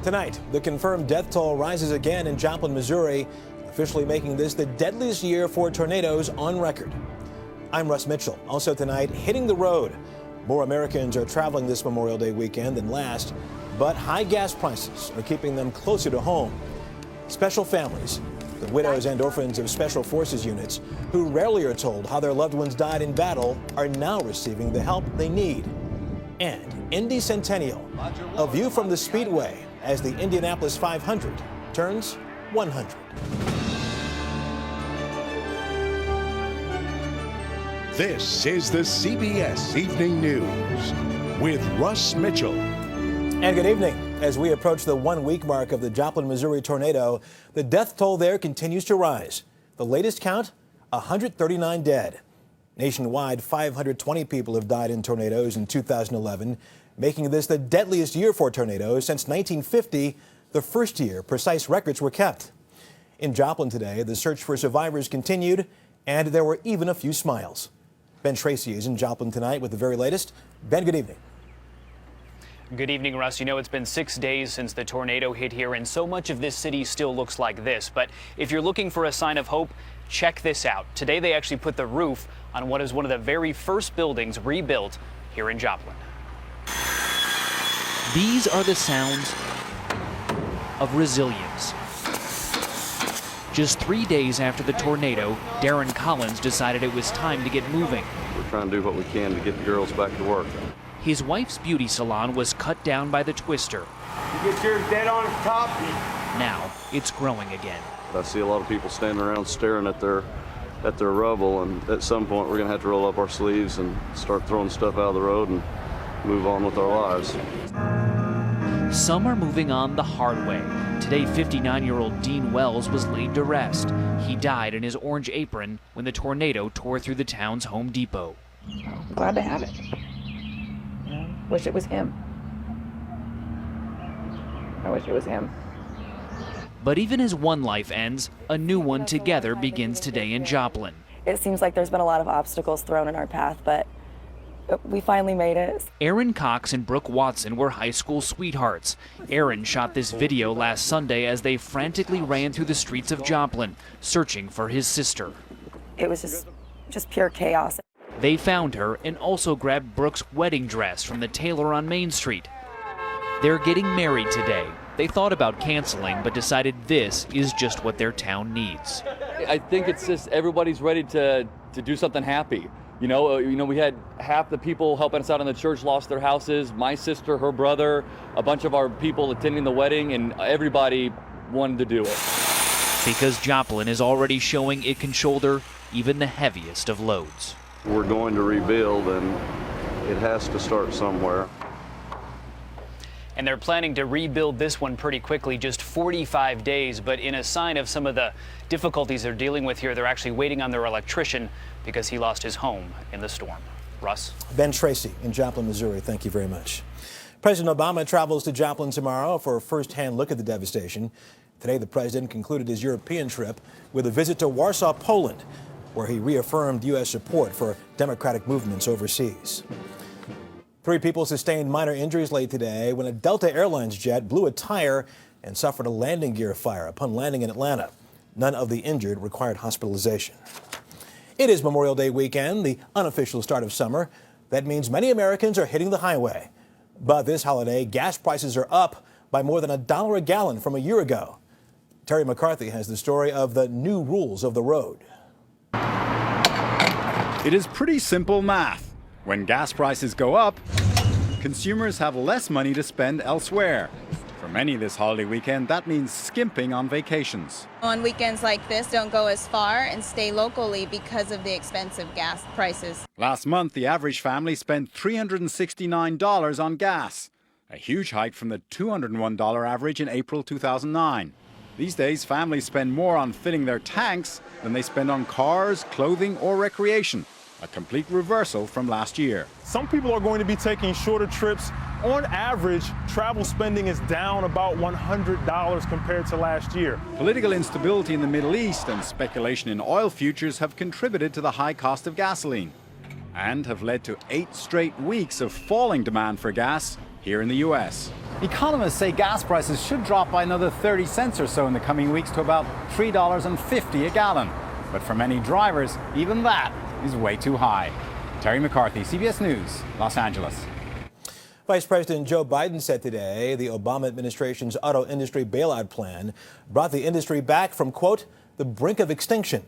Tonight, the confirmed death toll rises again in Joplin, Missouri, officially making this the deadliest year for tornadoes on record. I'm Russ Mitchell. Also tonight, hitting the road. More Americans are traveling this Memorial Day weekend than last, but high gas prices are keeping them closer to home. Special families, the widows and orphans of Special Forces units who rarely are told how their loved ones died in battle, are now receiving the help they need. And Indy Centennial, a view from the Speedway as the Indianapolis 500 turns 100. This is the CBS Evening News with Russ Mitchell. And good evening. As we approach the 1 week mark of the Joplin, Missouri tornado, the death toll there continues to rise. The latest count, 139 dead. Nationwide, 520 people have died in tornadoes in 2011, making this the deadliest year for tornadoes since 1950, the first year precise records were kept. In Joplin today, the search for survivors continued, and there were even a few smiles. Ben Tracy is in Joplin tonight with the very latest. Ben, good evening. Good evening, Russ. You know, it's been 6 days since the tornado hit here, and so much of this city still looks like this. But if you're looking for a sign of hope, check this out. Today, they actually put the roof on what is one of the very first buildings rebuilt here in Joplin. These are the sounds of resilience. Just 3 days after the tornado, Darren Collins decided it was time to get moving. We're trying to do what we can to get the girls back to work. His wife's beauty salon was cut down by the twister. You get yours dead on top. Now it's growing again. I see a lot of people standing around staring at their rubble, and at some point we're going to have to roll up our sleeves and start throwing stuff out of the road and move on with our lives. Some are moving on the hard way. Today, 59-year-old Dean Wells was laid to rest. He died in his orange apron when the tornado tore through the town's Home Depot. Glad to have it. Wish it was him. I wish it was him. But even as one life ends, a new one together begins today in Joplin. It seems like there's been a lot of obstacles thrown in our path, but we finally made it. Aaron Cox and Brooke Watson were high school sweethearts. Aaron shot this video last Sunday as they frantically ran through the streets of Joplin, searching for his sister. It was just pure chaos. They found her and also grabbed Brooke's wedding dress from the tailor on Main Street. They're getting married today. They thought about canceling, but decided this is just what their town needs. I think it's just everybody's ready to do something happy. You know, we had half the people helping us out in the church lost their houses. My sister, her brother, a bunch of our people attending the wedding, and everybody wanted to do it. Because Joplin is already showing it can shoulder even the heaviest of loads. We're going to rebuild, and it has to start somewhere. And they're planning to rebuild this one pretty quickly, just 45 days. But in a sign of some of the difficulties they're dealing with here, they're actually waiting on their electrician because he lost his home in the storm. Russ? Ben Tracy in Joplin, Missouri. Thank you very much. President Obama travels to Joplin tomorrow for a first-hand look at the devastation. Today, the president concluded his European trip with a visit to Warsaw, Poland, where he reaffirmed U.S. support for democratic movements overseas. 3 people sustained minor injuries late today when a Delta Airlines jet blew a tire and suffered a landing gear fire upon landing in Atlanta. None of the injured required hospitalization. It is Memorial Day weekend, the unofficial start of summer. That means many Americans are hitting the highway. But this holiday, gas prices are up by more than $1 a gallon from a year ago. Terry McCarthy has the story of the new rules of the road. It is pretty simple math. When gas prices go up, consumers have less money to spend elsewhere. For many this holiday weekend, that means skimping on vacations. On weekends like this, don't go as far and stay locally because of the expensive gas prices. Last month, the average family spent $369 on gas, a huge hike from the $201 average in April 2009. These days, families spend more on filling their tanks than they spend on cars, clothing, or recreation, a complete reversal from last year. Some people are going to be taking shorter trips. On average, travel spending is down about $100 compared to last year. Political instability in the Middle East and speculation in oil futures have contributed to the high cost of gasoline and have led to 8 straight weeks of falling demand for gas here in the U.S. Economists say gas prices should drop by another 30 cents or so in the coming weeks to about $3.50 a gallon. But for many drivers, even that is way too high. Terry McCarthy, CBS News, Los Angeles. Vice President Joe Biden said today the Obama administration's auto industry bailout plan brought the industry back from, quote, the brink of extinction.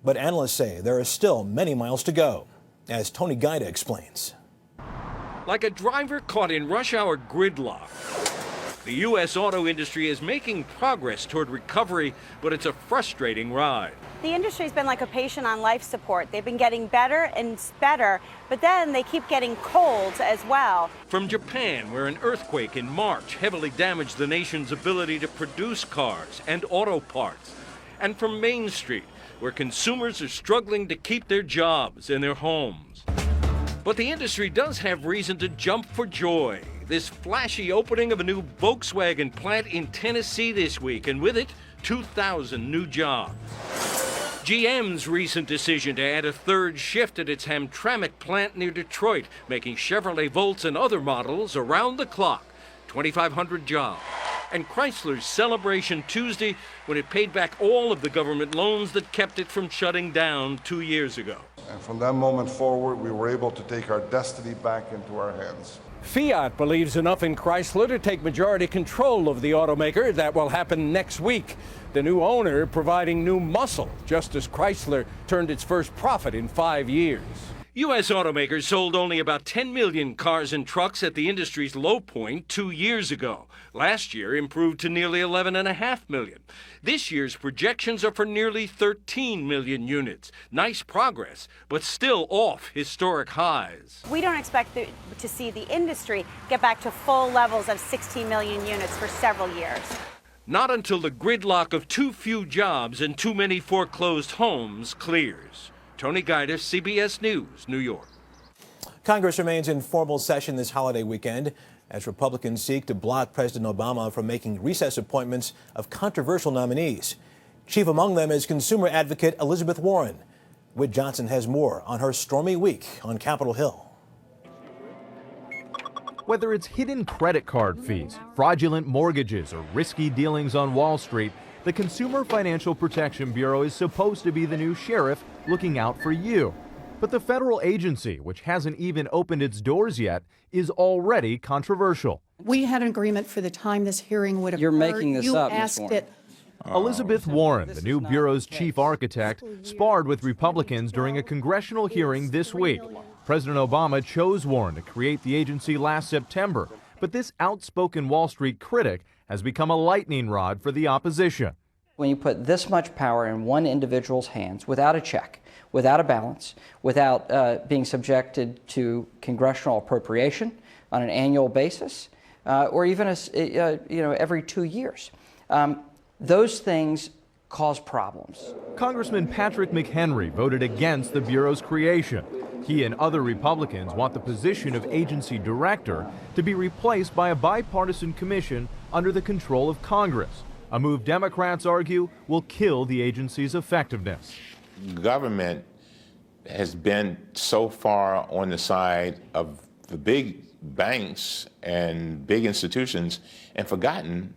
But analysts say there are still many miles to go, as Tony Guida explains. Like a driver caught in rush hour gridlock, the U.S. auto industry is making progress toward recovery, but it's a frustrating ride. The industry's been like a patient on life support. They've been getting better and better, but then they keep getting colds as well. From Japan, where an earthquake in March heavily damaged the nation's ability to produce cars and auto parts. And from Main Street, where consumers are struggling to keep their jobs and their homes. But the industry does have reason to jump for joy. This flashy opening of a new Volkswagen plant in Tennessee this week, and with it, 2,000 new jobs. GM's recent decision to add a third shift at its Hamtramck plant near Detroit, making Chevrolet Volts and other models around the clock, 2,500 jobs. And Chrysler's celebration Tuesday when it paid back all of the government loans that kept it from shutting down 2 years ago. And from that moment forward, we were able to take our destiny back into our hands. Fiat believes enough in Chrysler to take majority control of the automaker. That will happen next week. The new owner providing new muscle, just as Chrysler turned its first profit in 5 years. U.S. automakers sold only about 10 million cars and trucks at the industry's low point 2 years ago. Last year improved to nearly 11.5 million. This year's projections are for nearly 13 million units. Nice progress, but still off historic highs. We don't expect to see the industry get back to full levels of 16 million units for several years. Not until the gridlock of too few jobs and too many foreclosed homes clears. Tony Guida, CBS News, New York. Congress remains in formal session this holiday weekend as Republicans seek to block President Obama from making recess appointments of controversial nominees. Chief among them is consumer advocate Elizabeth Warren. Whit Johnson has more on her stormy week on Capitol Hill. Whether it's hidden credit card fees, fraudulent mortgages, or risky dealings on Wall Street, the Consumer Financial Protection Bureau is supposed to be the new sheriff looking out for you. But the federal agency, which hasn't even opened its doors yet, is already controversial. We had an agreement for the time this hearing would occur. You're making this up, You Ms. asked it. Elizabeth Warren, the new bureau's chief architect, sparred with Republicans during a congressional hearing this week. President Obama chose Warren to create the agency last September, but this outspoken Wall Street critic has become a lightning rod for the opposition. When you put this much power in one individual's hands without a check, without a balance, without being subjected to congressional appropriation on an annual basis, or even every 2 years, those things cause problems. Congressman Patrick McHenry voted against the Bureau's creation. He and other Republicans want the position of agency director to be replaced by a bipartisan commission under the control of Congress, a move Democrats argue will kill the agency's effectiveness. Government has been so far on the side of the big banks and big institutions and forgotten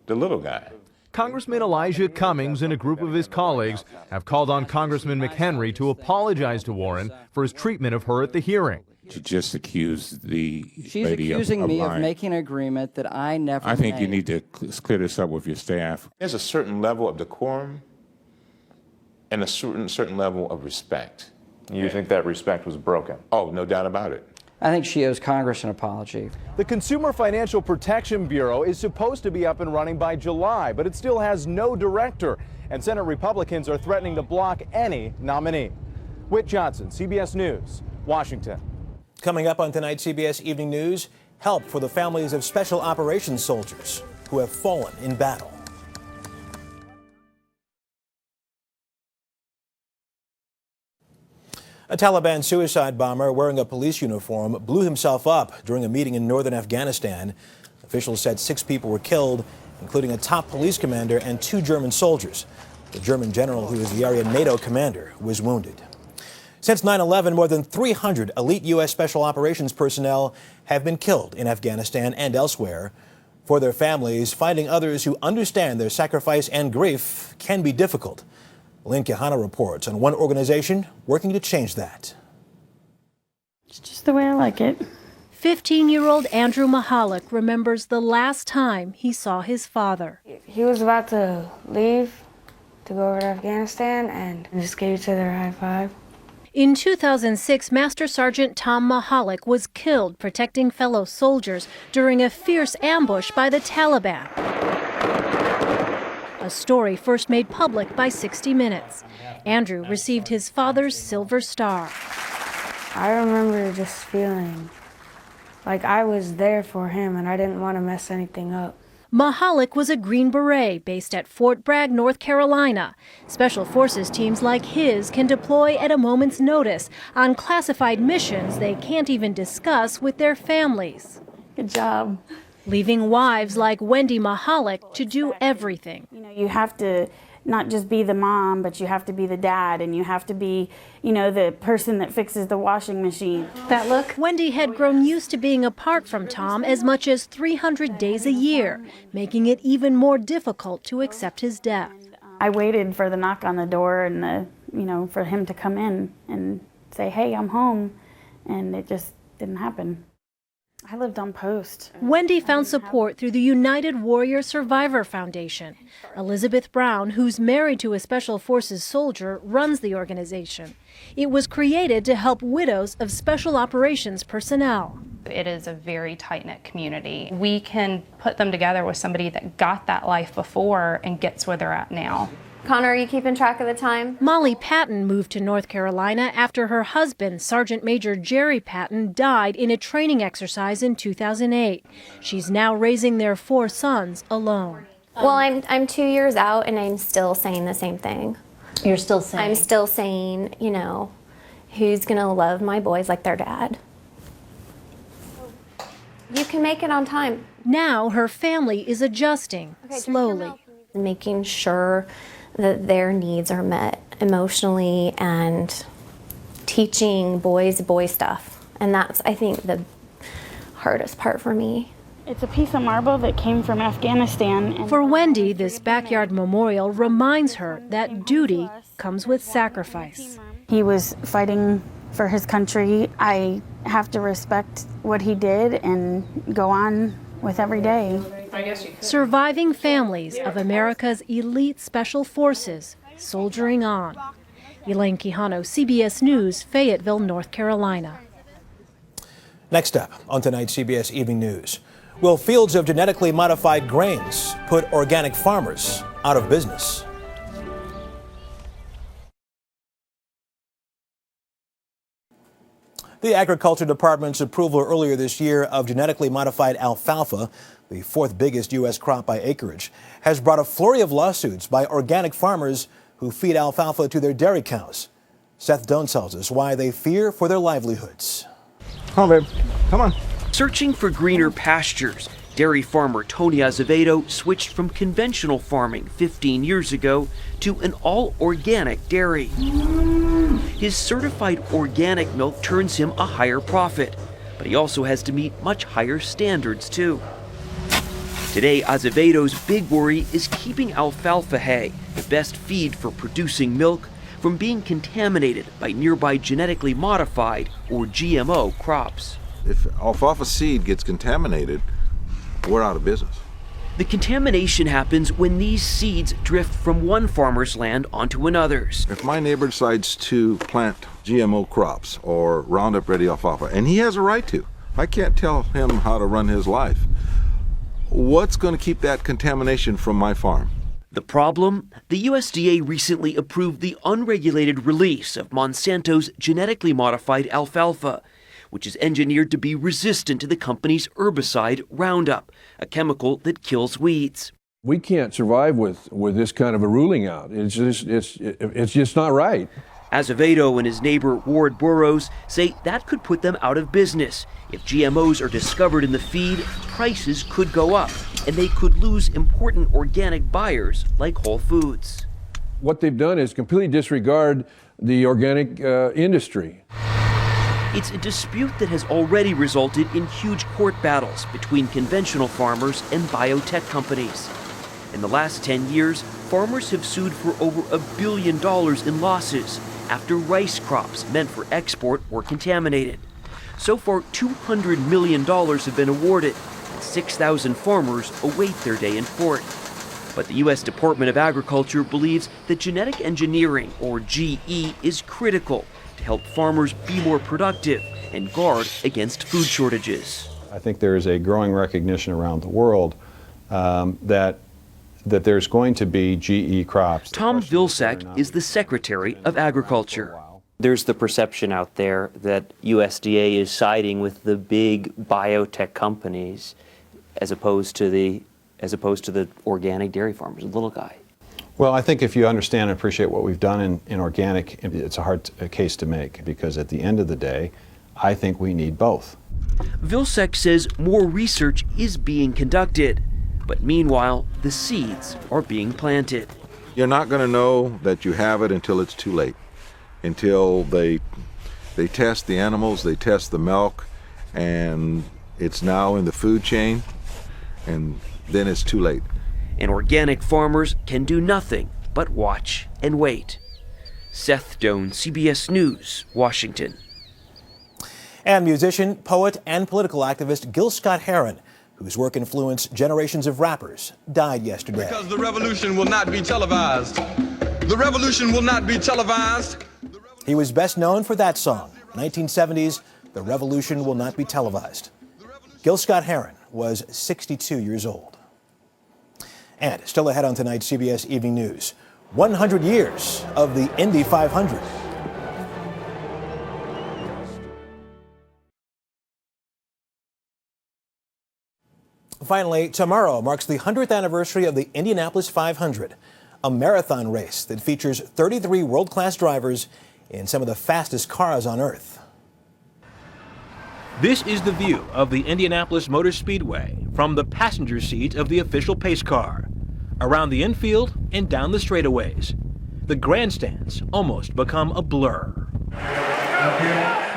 the little guy. Congressman Elijah Cummings and a group of his colleagues have called on Congressman McHenry to apologize to Warren for his treatment of her at the hearing. To just accuse the She's lady accusing me of lying. making an agreement that I never I think made. you need to clear this up with your staff. There's a certain level of decorum and a certain level of respect. You think that respect was broken? Oh, no doubt about it. I think she owes Congress an apology. The Consumer Financial Protection Bureau is supposed to be up and running by July, but it still has no director, and Senate Republicans are threatening to block any nominee. Whit Johnson, CBS News, Washington. Coming up on tonight's CBS Evening News, help for the families of Special Operations soldiers who have fallen in battle. A Taliban suicide bomber wearing a police uniform blew himself up during a meeting in northern Afghanistan. Officials said 6 people were killed, including a top police commander and 2 German soldiers. The German general, who is the area NATO commander, was wounded. Since 9/11, more than 300 elite U.S. Special Operations personnel have been killed in Afghanistan and elsewhere. For their families, finding others who understand their sacrifice and grief can be difficult. Lynn Quijano reports on one organization working to change that. It's just the way I like it. 15-year-old Andrew Mahalik remembers the last time he saw his father. He was about to leave to go over to Afghanistan and just gave each other a high five. In 2006, Master Sergeant Tom Mahalik was killed protecting fellow soldiers during a fierce ambush by the Taliban. A story first made public by 60 Minutes. Andrew received his father's Silver Star. I remember just feeling like I was there for him and I didn't want to mess anything up. Mahalik was a Green Beret based at Fort Bragg, North Carolina. Special Forces teams like his can deploy at a moment's notice on classified missions they can't even discuss with their families. Good job. Leaving wives like Wendy Mahalik to do everything. You have to not just be the mom, but you have to be the dad, and you have to be, the person that fixes the washing machine. That look? Wendy had grown used to being apart from Tom as much as 300 days a year, making it even more difficult to accept his death. I waited for the knock on the door and for him to come in and say, "Hey, I'm home," and it just didn't happen. I lived on post. Wendy found support through the United Warrior Survivor Foundation. Elizabeth Brown, who's married to a Special Forces soldier, runs the organization. It was created to help widows of Special Operations personnel. It is a very tight-knit community. We can put them together with somebody that got that life before and gets where they're at now. Connor, are you keeping track of the time? Molly Patton moved to North Carolina after her husband, Sergeant Major Jerry Patton, died in a training exercise in 2008. She's now raising their 4 sons alone. Well, I'm 2 years out and I'm still saying the same thing. You're still saying? I'm still saying, who's going to love my boys like their dad? You can make it on time. Now her family is adjusting slowly. Making sure that their needs are met emotionally and teaching boys boy stuff. And that's, I think, the hardest part for me. It's a piece of marble that came from Afghanistan. For Wendy, this backyard memorial reminds her that duty comes with sacrifice. He was fighting for his country. I have to respect what he did and go on with every day. Surviving families of America's elite special forces soldiering on. Elaine Quijano, CBS News, Fayetteville, North Carolina. Next up on tonight's CBS Evening News, will fields of genetically modified grains put organic farmers out of business? The Agriculture Department's approval earlier this year of genetically modified alfalfa, the 4th biggest U.S. crop by acreage, has brought a flurry of lawsuits by organic farmers who feed alfalfa to their dairy cows. Seth Doan tells us why they fear for their livelihoods. Come on, babe. Come on. Searching for greener pastures, dairy farmer Tony Azevedo switched from conventional farming 15 years ago to an all-organic dairy. His certified organic milk turns him a higher profit, but he also has to meet much higher standards too. Today, Azevedo's big worry is keeping alfalfa hay, the best feed for producing milk, from being contaminated by nearby genetically modified or GMO crops. If alfalfa seed gets contaminated, we're out of business. The contamination happens when these seeds drift from one farmer's land onto another's. If my neighbor decides to plant GMO crops or Roundup Ready alfalfa, and he has a right to, I can't tell him how to run his life. What's going to keep that contamination from my farm? The problem? The USDA recently approved the unregulated release of Monsanto's genetically modified alfalfa, which is engineered to be resistant to the company's herbicide Roundup, a chemical that kills weeds. We can't survive with this kind of a ruling out. It's just not right. Azevedo and his neighbor Ward Burrows say that could put them out of business. If GMOs are discovered in the feed, prices could go up, and they could lose important organic buyers like Whole Foods. What they've done is completely disregard the organic industry. It's a dispute that has already resulted in huge court battles between conventional farmers and biotech companies. In the last 10 years, farmers have sued for over $1 billion in losses after rice crops meant for export were contaminated. So far, $200 million have been awarded, and 6,000 farmers await their day in court. But the U.S. Department of Agriculture believes that genetic engineering, or GE, is critical to help farmers be more productive and guard against food shortages. I think there is a growing recognition around the world that there's going to be GE crops. Tom Vilsack is the Secretary of Agriculture. There's the perception out there that USDA is siding with the big biotech companies as opposed to the organic dairy farmers, the little guy. Well, I think if you understand and appreciate what we've done in organic, it's a hard case to make, because at the end of the day, I think we need both. Vilsack says more research is being conducted, but meanwhile, the seeds are being planted. You're not going to know that you have it until it's too late, until they test the animals, they test the milk, and it's now in the food chain, and then it's too late. And organic farmers can do nothing but watch and wait. Seth Doan, CBS News, Washington. And musician, poet, and political activist Gil Scott-Heron, whose work influenced generations of rappers, died yesterday. Because the revolution will not be televised. The revolution will not be televised. He was best known for that song, 1970s, The Revolution Will Not Be Televised. Gil Scott-Heron was 62 years old. And still ahead on tonight's CBS Evening News, 100 years of the Indy 500. Finally, tomorrow marks the 100th anniversary of the Indianapolis 500, a marathon race that features 33 world-class drivers in some of the fastest cars on Earth. This is the view of the Indianapolis Motor Speedway from the passenger seat of the official pace car, around the infield and down the straightaways. The grandstands almost become a blur.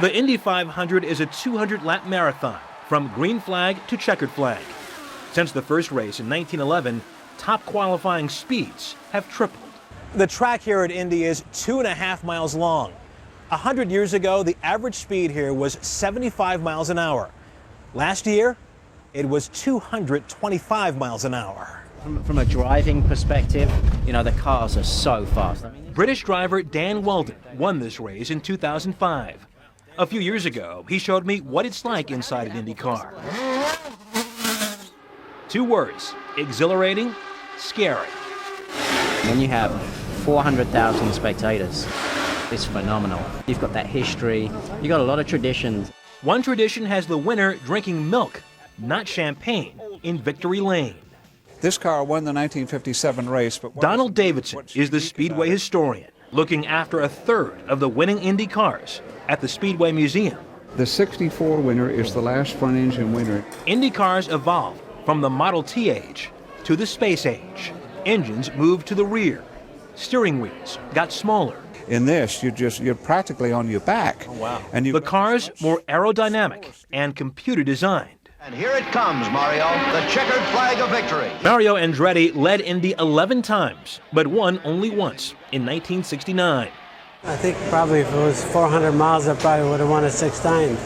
The Indy 500 is a 200-lap marathon from green flag to checkered flag. Since the first race in 1911, top qualifying speeds have tripled. The track here at Indy is 2.5 miles long. 100 years ago, the average speed here was 75 miles an hour. Last year, it was 225 miles an hour. From a driving perspective, you know, the cars are so fast. British driver Dan Wheldon won this race in 2005. A few years ago, he showed me what it's like inside an Indy car. 2 words: exhilarating, scary. When you have 400,000 spectators, it's phenomenal. You've got that history, you've got a lot of traditions. One tradition has the winner drinking milk, not champagne, in Victory Lane. This car won the 1957 race, but Donald Davidson is the Speedway historian, looking after a third of the winning Indy cars at the Speedway Museum. the 64 winner is the last front engine winner. Indy cars evolved from the Model T age to the space age. Engines moved to the rear. Steering wheels got smaller. In this, you're practically on your back. Oh, wow. And the cars more aerodynamic and computer designed. And here it comes, Mario, the checkered flag of victory. Mario Andretti led Indy 11 times, but won only once in 1969. I think probably if it was 400 miles, I probably would have won it 6 times.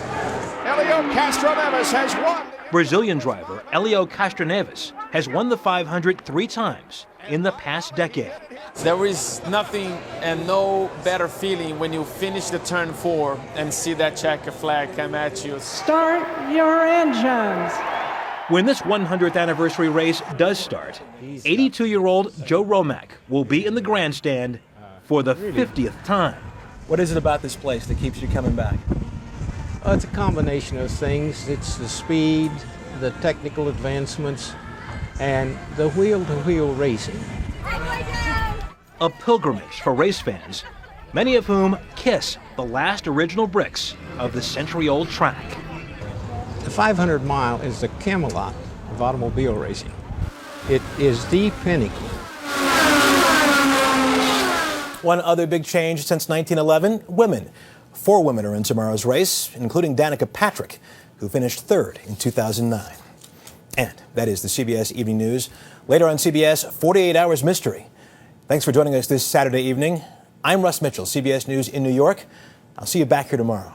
Elio Castroneves has won. Brazilian driver Elio Castroneves has won the 500 3 times in the past decade. There is nothing and no better feeling when you finish the turn 4 and see that checkered flag come at you. Start your engines. When this 100th anniversary race does start, 82-year-old Joe Romack will be in the grandstand for the 50th time. What is it about this place that keeps you coming back? It's a combination of things. It's the speed, the technical advancements, and the wheel-to-wheel racing. A pilgrimage for race fans, many of whom kiss the last original bricks of the century-old track. The 500 mile is the Camelot of automobile racing. It is the pinnacle. One other big change since 1911, women. 4 women are in tomorrow's race, including Danica Patrick, who finished third in 2009. And that is the CBS Evening News. Later on CBS, 48 Hours Mystery. Thanks for joining us this Saturday evening. I'm Russ Mitchell, CBS News in New York. I'll see you back here tomorrow.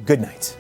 Good night.